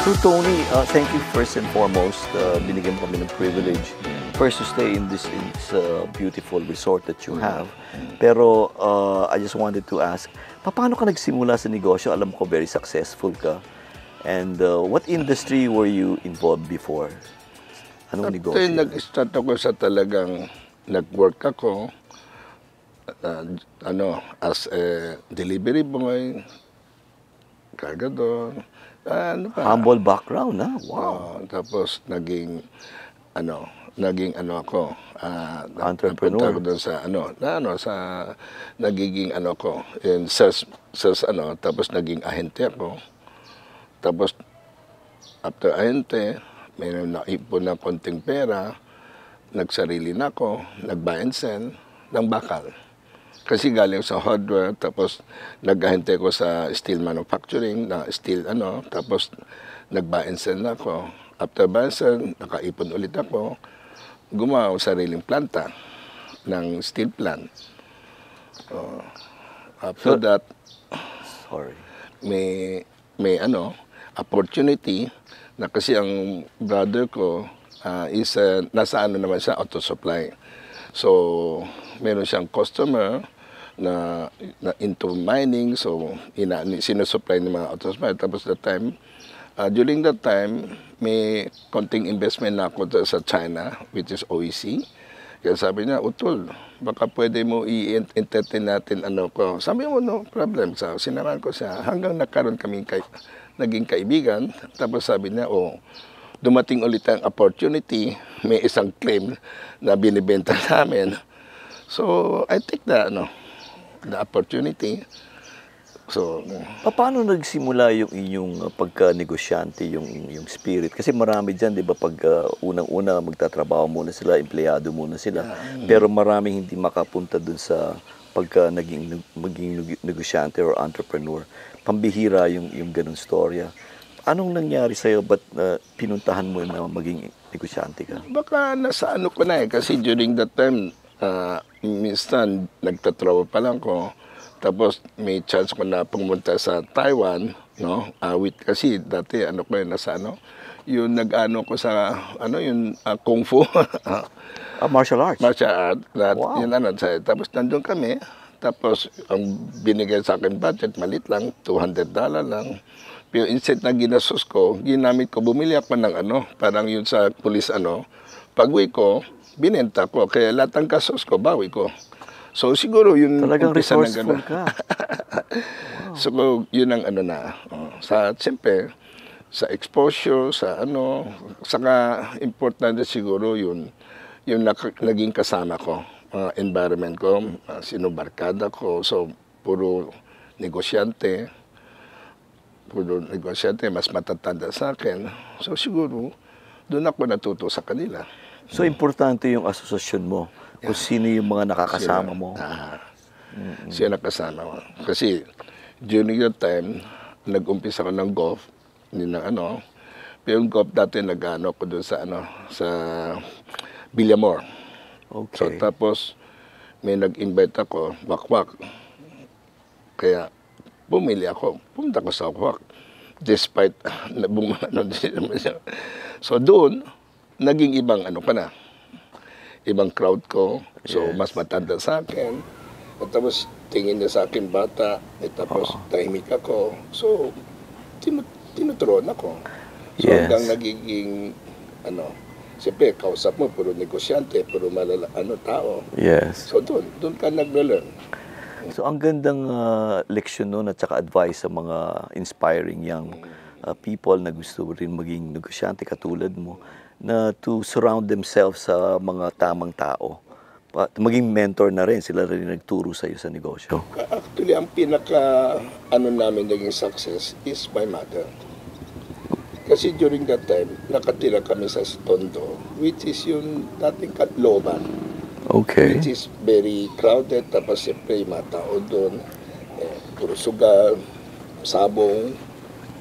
So Tony, thank you first and foremost. Binigyan mo kami ng privilege first to stay in this beautiful resort that you have. Pero I just wanted to ask, paano ka nagsimula sa negosyo? Alam ko very successful ka. And what industry were you involved before? Anong negosyo? After nag-start ako sa talagang nag-work ako, as a delivery boy, kargador, humble background, ha? Wow. Tapos naging ako, entrepreneur. Ako doon sa nagiging ko, in sales, tapos naging ahente ako. Tapos after ahente, may naipon na konting pera, nagsarili na ako, nag-buy and sell ng bakal. Kasi galing sa hardware, tapos nag-ahente ko sa steel manufacturing, na steel tapos nag-buy and sell na ako. After buy and sell, nakaipon ulit ako, gumawa ako sariling planta ng steel plant. After that, may opportunity na kasi ang brother ko is nasa naman siya, auto supply. So, meron siyang customer na into mining, so sinusupply ng mga auto supply. Tapos during that time, may konting investment na ako sa China, which is OEC. Kaya sabi niya, Utol, baka pwede mo i-entertain natin ko. Sabi mo, no problem. So, sinamahan ko siya hanggang nagkaroon kami naging kaibigan. Tapos sabi niya, dumating ulit ang opportunity, may isang claim na binibenta namin. So, I take the opportunity. So, paano nagsimula yung inyong pagka-negosyante, yung spirit? Kasi marami dyan, di ba, pag unang-una magtatrabaho muna sila, empleyado muna sila. Pero maraming hindi makapunta dun sa maging negosyante or entrepreneur. Pambihira yung ganung storya. Anong nangyari sa'yo? Ba't pinuntahan mo na maging negosyante ka? Baka nasa ko na kasi during that time, minsan nagtatrabaho pa lang ko. Tapos may chance ko na pumunta sa Taiwan, no? Kasi dati ko nasa yung ko sa yung kung fu. Martial arts. Martial art. Wow. Yun tapos nandun kami. Tapos ang binigay sa akin budget malit lang, $200 lang. Pero instead na ginastos ko, ginamit ko, bumili ako ng parang yun sa police pag-uwi ko, binenta ko. Kaya lahat ng kasos ko, bawi ko. So siguro yun talagang resourceful ka. Wow. So yun ang siyempre, sa exposure, sa saka importante siguro yung naging kasama ko, environment ko, sinubarkada ko, so puro negosyante, mas matatanda sa akin. So siguro, doon ako natuto sa kanila. So importante yung asosasyon mo, kung sino yung mga nakakasama mo. Sino nakasama mo. Kasi during that time, nag-umpisa ko ng golf, pero yung golf dati ko doon sa Villamor. Okay. So tapos, may nag-invite ako, wakwak. Kaya, bumili ako. Pumunta ko sa wakwak. Despite, so doon, naging ibang ibang crowd ko. So, yes. Mas matanda sa akin. At tapos, tingin niya sa akin bata. At tapos, tahimik ako. So, tinuturuan ako. So, yes. Hanggang nagiging, siyempre, kausap mo, puro negosyante, puro tao. Yes. So, doon ka nag-learn. So, ang gandang leksyon nun at saka advice sa mga inspiring young people na gusto rin maging negosyante katulad mo, na to surround themselves sa mga tamang tao. Maging mentor na rin, sila rin nagturo sa iyo sa negosyo. Actually, ang pinaka namin naging success is my mother. Kasi during that time, nakatira kami sa Tondo, which is yung dating Katloban. Okay. Which is very crowded, tapos siyempre yung mga tao doon, puro sugal, sabong.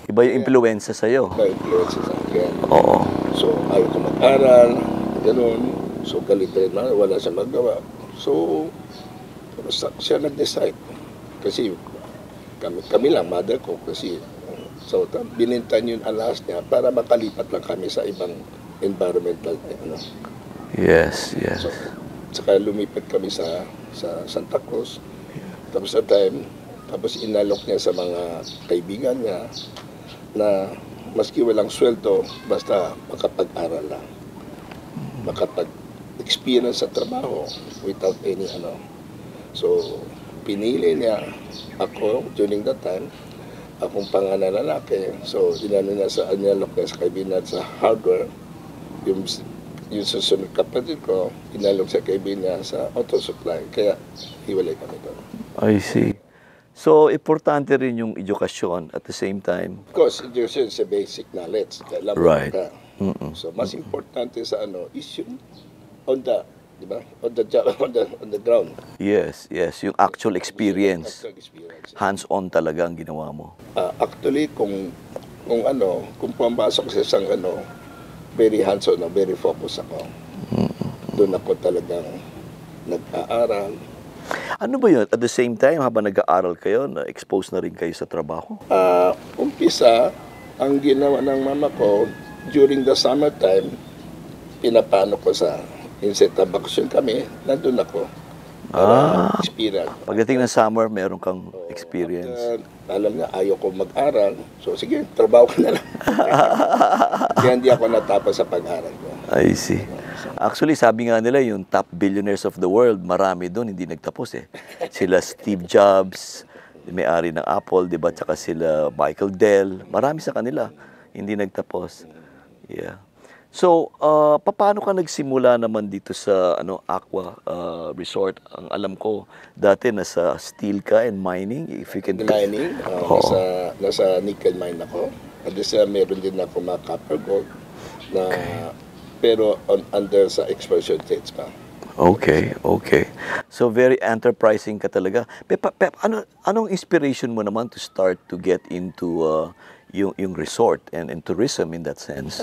Iba yung impluensya sa'yo. Iba yung impluensya sa akin. Oo. So, ayaw ko mag-aral, gano'n. So, galit rin na, wala siya magawa. So, siya nag-decide. Kasi kami lang, mother ko, kasi So, bininta niyo yung alas niya para makalipat lang kami sa ibang environmental, Yes, yes. So, saka lumipat kami sa Santa Cruz. Tapos sa time, tapos inalok niya sa mga kaibigan niya na maski walang sweldo, basta makapag-aral lang. Makapag-experience sa trabaho without any So, pinili niya ako during that time, akong pangalan lalaki. So, inalok niya sa kaibigan sa hardware. Yung susunod kapatid ko, inalok sa kaibigan niya sa auto supply. Kaya, hiwalay kami doon. I see. So, importante rin yung edukasyon at the same time. Of course, education is a basic knowledge. Alam mo Right. ka. So, mas importante sa is yung on the, di ba? On the job, on the ground. Yes, yes. Yung actual experience. Actual experience. Hands-on talaga ang ginawa mo. Actually, kung pumasok sa isang very hands-on, very focused ako. Doon ako talagang nag-aaral. Ano ba yun? At the same time, habang nag-aaral kayo, na-expose na rin kayo sa trabaho? Umpisa, ang ginawa ng mama ko, during the summertime, pinapano ko instead of vacation kami, nandun ako. Para experience. Pagdating ng summer, meron kang experience. Alam niya, ayaw ko mag-aral. So, sige, trabaho ko na lang. Kaya hindi ako natapos sa pag-aral ko. I see. Actually, sabi nga nila, yung top billionaires of the world, marami doon, hindi nagtapos eh. Sila Steve Jobs, may-ari ng Apple, di ba? Tsaka sila Michael Dell. Marami sa kanila, hindi nagtapos. Yeah. So, paano ka nagsimula naman dito sa Aqua Resort? Ang alam ko, dati nasa steel ka and mining. If you can... Mining, nasa nickel mine ako. At meron din ako mga copper gold na pero under sa exploration stage pa. Okay, okay. So, very enterprising ka talaga. Anong inspiration mo naman to start to get into yung resort and tourism in that sense?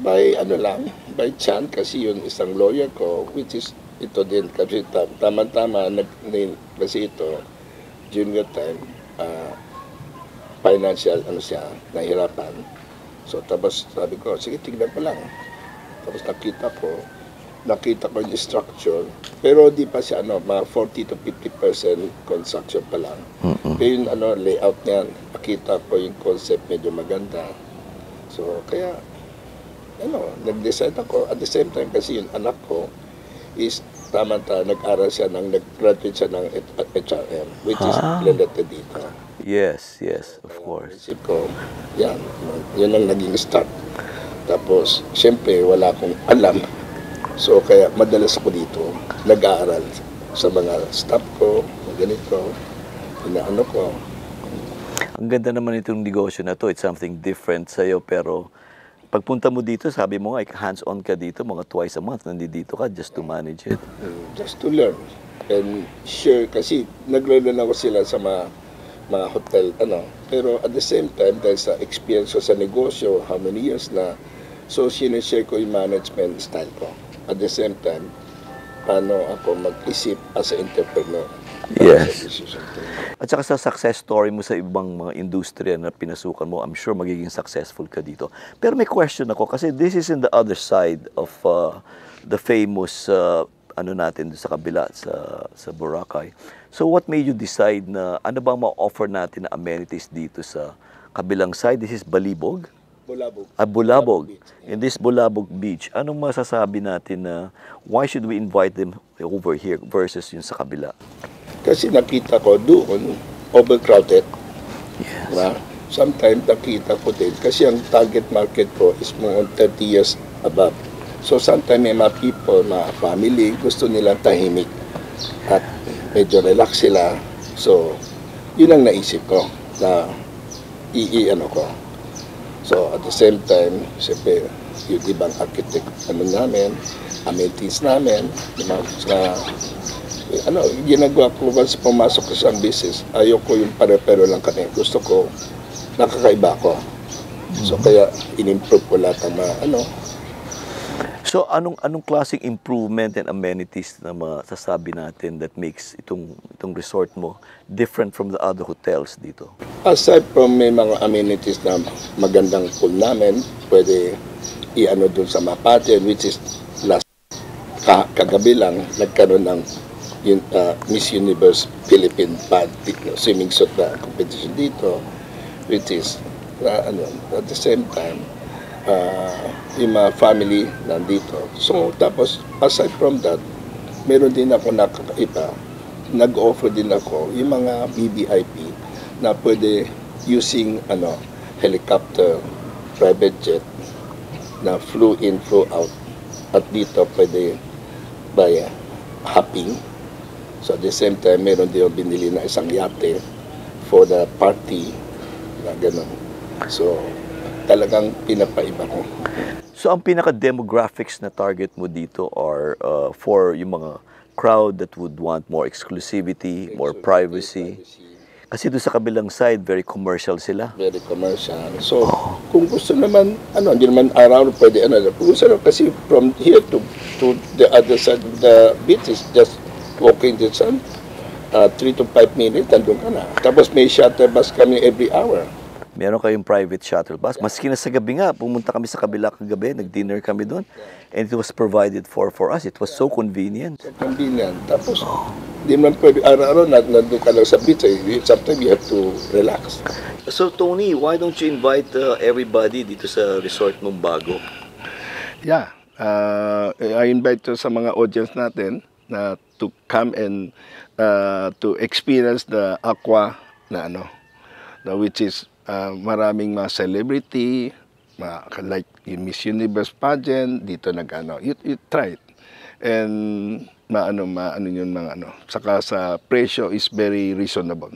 By chance kasi yung isang lawyer ko, which is ito din, kasi tama-tama, kasi ito, during that time, financial, nahirapan. So, tapos sabi ko, sige, tignan ko lang. Tapos nakita ko yung structure, pero di pa siya, mga 40 to 50% construction pa lang. Pero yung layout niyan, nakita ko yung concept medyo maganda. So, kaya, nag-decide ako. At the same time, kasi yung anak ko is nag-aral siya, nag-graduate siya ng HRM, which is related dito. Yes, yes, of course. Isip ko, yun ang naging start. Tapos, siyempre, wala akong alam. So, kaya madalas ako dito, nag-aaral sa mga staff ko, ganito, inaano ko. Ang ganda naman itong negosyo na to. It's something different sa'yo, pero pagpunta mo dito, sabi mo nga, hands-on ka dito, mga twice a month, nandito ka just to manage it. Just to learn. And sure, kasi naglearn ako sila sa mga hotel, Pero at the same time, dahil sa experience ko sa negosyo, how many years na, so sinishare ko yung management style ko. At the same time, paano ako mag-isip as an entrepreneur. Yes. At saka sa success story mo sa ibang mga industriya na pinasukan mo, I'm sure magiging successful ka dito. Pero may question ako, kasi this is in the other side of the famous, natin sa kabila, sa Boracay. So what made you decide na ano bang ma-offer natin na amenities dito sa kabilang side? This is Balibog? Bulabog. Bulabog. In this Bulabog Beach, anong masasabi natin na why should we invite them over here versus yung sa kabila? Kasi nakita ko doon, overcrowded. Yes. Diba? Sometimes nakita ko din, kasi ang target market ko is more on 30 years above. So sometimes may mga people, mga family, gusto nilang tahimik at medyo relax sila. So, yun ang naisip ko na ko. So, at the same time, siyempre, yung ibang architect namin, amenities namin, ginagawa ko once pumasok ko sa business, ayoko yung pare-pero lang kami. Gusto ko, nakakaiba ko. So, kaya in-improve ko lahat ang So, anong klaseng improvement and amenities na masasabi natin that makes itong resort mo different from the other hotels dito? aside from may mga amenities na magandang pool namin, pwede i-ano dun sa Mapate, which is last kagabi lang, nagkaroon ng Miss Universe Philippine Pad swimming suit na competition dito, which is at the same time, yung mga family nandito. So, tapos, aside from that, meron din ako nakakaiba, nag-offer din ako yung mga BBIP na pwede using helicopter, private jet, na flew in, flew out. At dito pwede by hopping. So at the same time, meron din binili na isang yate for the party na gano'n. So, talagang pinapaiba ko. So ang pinaka-demographics na target mo dito are for yung mga crowd that would want more exclusivity, more privacy. Kasi doon sa kabilang side, very commercial sila. Very commercial. So, kung gusto naman, hindi naman araw pwede, kung gusto naman, kasi from here to the other side of the beach is just walking distance, 3 to 5 minutes, nandun ka na. Tapos may shuttle bus kami every hour. Meron kayong private shuttle bus. Maski na sa gabi nga, pumunta kami sa kabila kagabi, nag-dinner kami doon. And it was provided for us. It was so convenient. So convenient. Tapos, di man pwede araw-araw, nandun ka lang sa beach. Sometimes you have to relax. So Tony, why don't you invite everybody dito sa resort mong bago? Yeah. I invite to sa mga audience natin na to come and to experience the aqua na which is maraming mga celebrity, like yung Miss Universe pageant, dito you try it. And maano yun mga saka sa presyo is very reasonable.